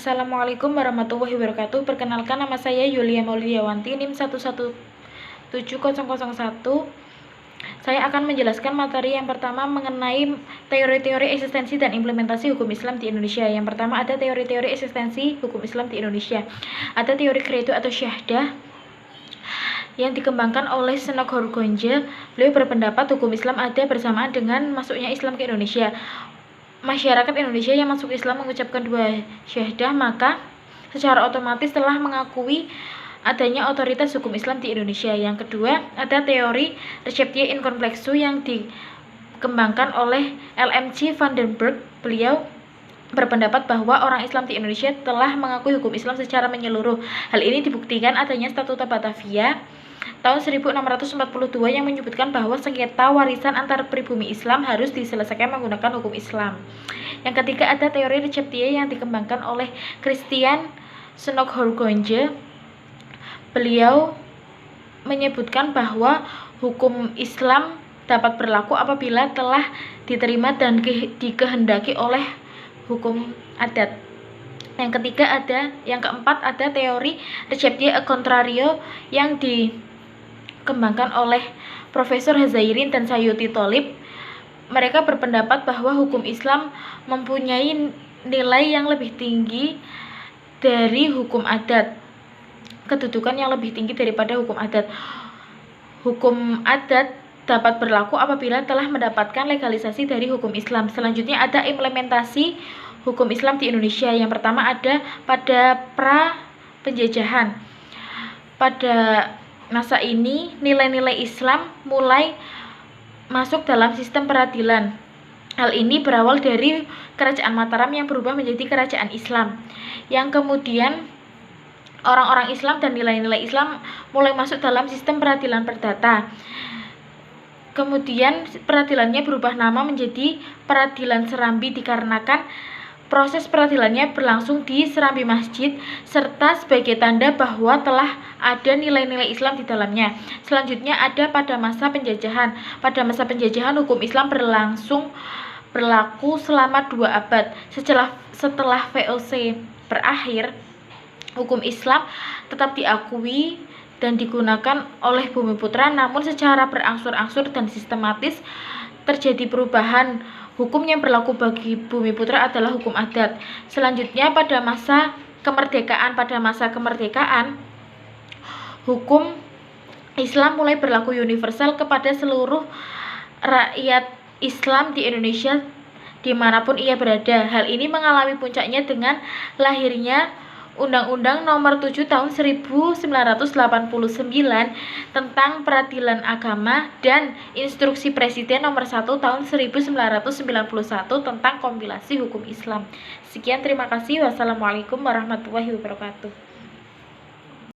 Assalamualaikum warahmatullahi wabarakatuh. Perkenalkan, nama saya Yulia Maulidiawanti, NIM 117001. Saya akan menjelaskan materi yang pertama mengenai teori-teori eksistensi dan implementasi hukum Islam di Indonesia. Yang pertama ada teori-teori eksistensi hukum Islam di Indonesia. Ada teori Credo atau Syahdah yang dikembangkan oleh Senok Horgonje. Beliau berpendapat hukum Islam ada bersamaan dengan masuknya Islam ke Indonesia. Masyarakat Indonesia yang masuk Islam mengucapkan dua syahdah, maka secara otomatis telah mengakui adanya otoritas hukum Islam di Indonesia. Yang kedua, ada teori Receptio in Complexo yang dikembangkan oleh LMC Vandenberg. Beliau berpendapat bahwa orang Islam di Indonesia telah mengakui hukum Islam secara menyeluruh. Hal ini dibuktikan adanya Statuta Batavia tahun 1642 yang menyebutkan bahwa sengketa warisan antar pribumi Islam harus diselesaikan menggunakan hukum Islam. Yang ketiga ada teori Receptio yang dikembangkan oleh Christian Senok Horgonje. Beliau menyebutkan bahwa hukum Islam dapat berlaku apabila telah diterima dan dikehendaki oleh hukum adat. Yang keempat ada teori Receptio e Contrario yang dikembangkan oleh Profesor Hazairin dan Sayuti Tholib. Mereka berpendapat bahwa hukum Islam mempunyai nilai yang lebih tinggi dari hukum adat, kedudukan yang lebih tinggi daripada hukum adat. Hukum adat dapat berlaku apabila telah mendapatkan legalisasi dari hukum Islam. Selanjutnya ada implementasi hukum Islam di Indonesia. Yang pertama ada pada pra penjajahan. Pada masa ini nilai-nilai Islam mulai masuk dalam sistem peradilan. Hal ini berawal dari Kerajaan Mataram yang berubah menjadi Kerajaan Islam, yang kemudian orang-orang Islam dan nilai-nilai Islam mulai masuk dalam sistem peradilan perdata. Kemudian peradilannya berubah nama menjadi Peradilan Serambi dikarenakan proses peradilannya berlangsung di serambi masjid serta sebagai tanda bahwa telah ada nilai-nilai Islam di dalamnya. Selanjutnya ada pada masa penjajahan. Pada masa penjajahan hukum Islam berlaku selama 2 abad. Setelah VOC berakhir, hukum Islam tetap diakui dan digunakan oleh Bumiputra, namun secara berangsur-angsur dan sistematis terjadi perubahan. Hukum yang berlaku bagi Bumiputra adalah hukum adat. Selanjutnya pada masa kemerdekaan, hukum Islam mulai berlaku universal kepada seluruh rakyat Islam di Indonesia dimanapun ia berada. Hal ini mengalami puncaknya dengan lahirnya Undang-Undang Nomor 7 Tahun 1989 tentang Peradilan Agama dan Instruksi Presiden Nomor 1 Tahun 1991 tentang Kompilasi Hukum Islam. Sekian, terima kasih. Wassalamualaikum warahmatullahi wabarakatuh.